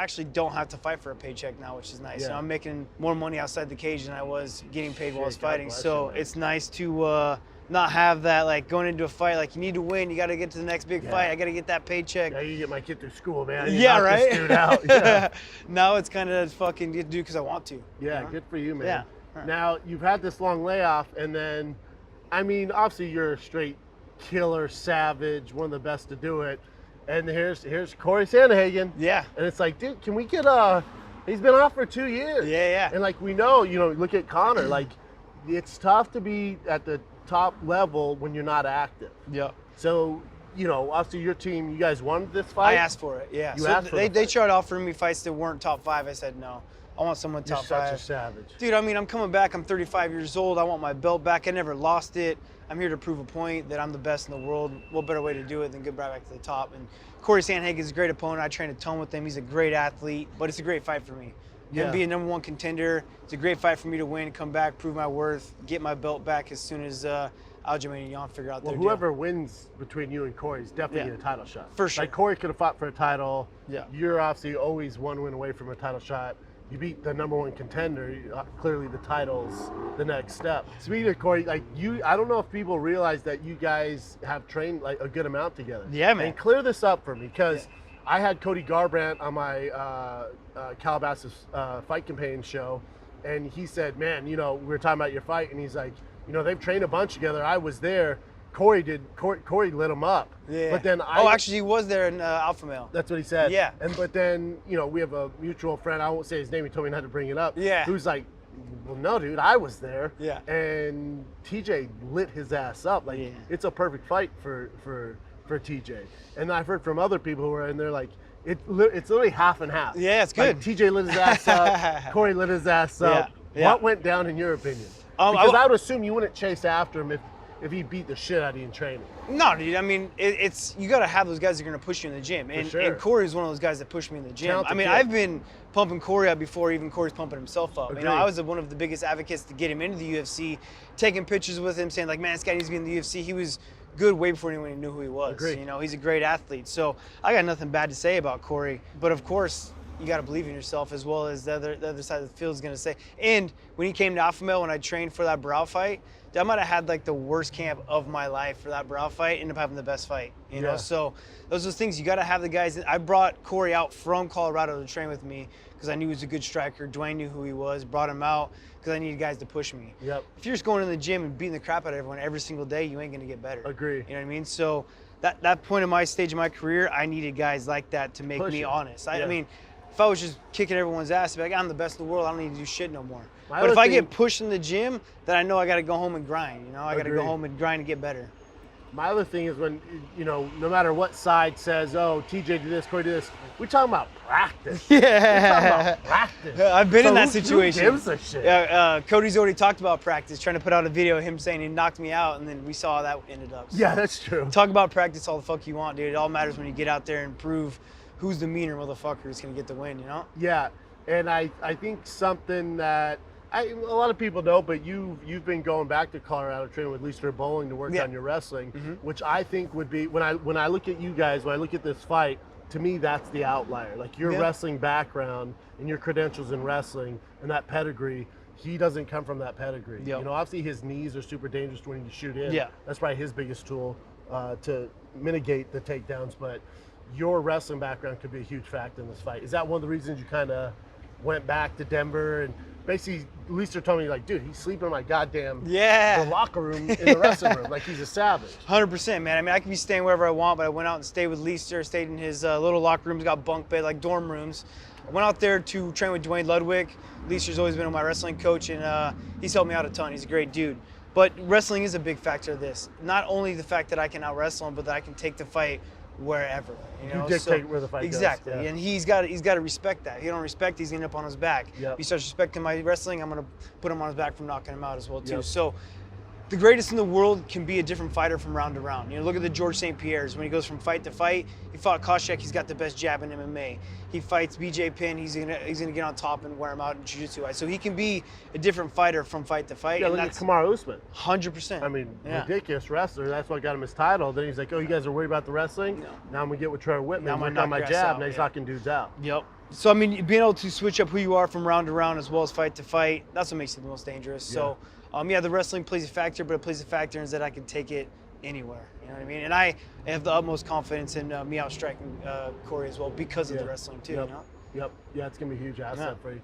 actually don't have to fight for a paycheck now, which is nice. Yeah. You know, I'm making more money outside the cage than I was getting paid while I was Shit, God fighting. bless So you, man. it's nice to not have that, like, going into a fight, like, you need to win, you got to get to the next big Yeah. fight, I got to get that paycheck. Yeah, you get my kid through school, man. You Yeah, knock right? This dude out. Yeah. Now it's kind of fucking get to do because I want to. Yeah, you know? good for you, man. Yeah. Now, you've had this long layoff, and then, I mean, obviously you're a straight killer, savage, one of the best to do it. And here's Corey Sandhagen. Yeah. And it's like, dude, can we get he's been off for 2 years. Yeah, yeah. And like, we know, look at Connor, like, it's tough to be at the top level when you're not active. Yeah. So, obviously your team, you guys wanted this I fight? asked for it, yeah. You So asked for they the fight. tried offering me fights that weren't top 5. I said no. I want someone You're top such 5. a savage. Dude, I mean, I'm coming back. I'm 35 years old. I want my belt back. I never lost it. I'm here to prove a point that I'm the best in the world. What better way to do it than get right back to the top? And Corey Sandhagen is a great opponent. I trained a ton with him. He's a great athlete, but it's a great fight for me. Yeah. Him being number 1 contender, it's a great fight for me to win, come back, prove my worth, get my belt back as soon as Aljamain and Jan figure out Well, their whoever wins between you and Corey is definitely Yeah. getting a title shot. For sure. Like, Corey could have fought for a title. Yeah. You're obviously always one win away from a title shot. You beat the number 1 contender. Clearly, the title's the next step. Speaking of Corey, like, I don't know if people realize that you guys have trained like a good amount together. Yeah, man. And clear this up for me, because I had Cody Garbrandt on my Calabasas Fight Campaign show, and he said, man, we were talking about your fight, and he's like, they've trained a bunch together. I was there. Corey lit him up. Yeah. But then actually, he was there in Alpha Male. that's what he said. Yeah. But then, we have a mutual friend, I won't say his name, he told me not to bring it up. Yeah. Who's like, well, no, dude, I was there. Yeah. And TJ lit his ass up. Like, Yeah. it's a perfect fight for TJ. And I've heard from other people who are in there, like, it's literally half and half. Yeah, it's Like, good. TJ lit his ass up, Corey lit his ass up. Yeah, yeah. What went down in your opinion? I Because w- I would assume you wouldn't chase after him if he beat the shit out of you in training. No, dude. I mean, it's you got to have those guys that are going to push you in the gym, and sure. Corey's one of those guys that pushed me in the gym. Talented I mean, kid. I've been pumping Corey up before even Corey's pumping himself up. Agreed. I was one of the biggest advocates to get him into the UFC, taking pictures with him, saying like, man, this guy needs to be in the UFC. He was good way before anyone knew who he was. Agreed. He's a great athlete. So I got nothing bad to say about Corey, but of course, you got to believe in yourself, as well as the other side of the field is going to say. And when he came to Alpha Male, when I trained for that brow fight, I might have had like the worst camp of my life for that brow fight, ended up having the best fight, you know? Yeah. So those are things you got to have the guys. I brought Corey out from Colorado to train with me because I knew he was a good striker. Dwayne knew who he was, brought him out because I needed guys to push me. Yep. If you're just going in the gym and beating the crap out of everyone every single day, you ain't going to get better. Agree. You know what I mean? So that point in my stage of my career, I needed guys like that to make Push me you. honest. I Yeah. mean, if I was just kicking everyone's ass, I'd be like, I'm the best in the world, I don't need to do shit no more. My But if other I thing- get pushed in the gym, then I know I got to go home and grind. I got to go Agreed. home and grind and get better. My other thing is when, no matter what side says, oh, TJ do this, Corey do this, we're talking about practice. We're talking Yeah. about practice. I've been So in that who situation. gives a shit? Cody's already talked about practice, trying to put out a video of him saying he knocked me out, and then we saw how that ended up. So Yeah, that's true. talk about practice all the fuck you want, dude. It all matters when you get out there and prove who's the meaner motherfucker who's going to get the win, Yeah, and I think something that a lot of people know, but you've been going back to Colorado training with Leister Bowling to work Yeah. on your wrestling, which I think would be when I look at you guys, when I look at this fight, to me that's the outlier. Like your Yeah. wrestling background and your credentials in wrestling and that pedigree. He doesn't come from that pedigree. Yep. Obviously his knees are super dangerous when you shoot in. Yeah. That's probably his biggest tool to mitigate the takedowns. But your wrestling background could be a huge factor in this fight. Is that one of the reasons you kind of went back to Denver? And basically, Leister told me, like, dude, he's sleeping in my goddamn the locker room in the wrestling room. Like, he's a savage. 100%, man. I mean, I could be staying wherever I want, but I went out and stayed with Leister, stayed in his little locker rooms, got bunk bed, like dorm rooms. I went out there to train with Dwayne Ludwig. Leister's always been my wrestling coach, and he's helped me out a ton. He's a great dude. But wrestling is a big factor of this. Not only the fact that I can out-wrestle him, but that I can take the fight wherever. You dictate where the fight goes, exactly. yeah. And he's got to respect that. If he don't respect, he's gonna end up on his back. Yep. If he starts respecting my wrestling, I'm gonna put him on his back from knocking him out as well too. Yep. So the greatest in the world can be a different fighter from round to round. Look at the George St. Pierre's. When he goes from fight to fight, he fought Koscheck, he's got the best jab in MMA. He fights BJ Penn, he's gonna get on top and wear him out in jiu-jitsu. So he can be a different fighter from fight to fight. Yeah, and look at that's Kamaru Usman. 100%. I mean, Yeah. ridiculous wrestler. That's what got him his title. Then he's like, oh, you guys are worried about the wrestling? No. Now I'm going to get with Trevor Now Whitman, I'm gonna work on knock my your ass jab. out, Now he's yeah. knocking dudes out. Yep. So I mean, being able to switch up who you are from round to round as well as fight to fight, that's what makes it the most dangerous. Yeah. So yeah, the wrestling plays a factor, but it plays a factor in that I can take it anywhere. You know what I mean? And I have the utmost confidence in me outstriking Corey as well because of the wrestling too. Yep. You know? Yep. Yeah, it's gonna be a huge asset Yeah. for you.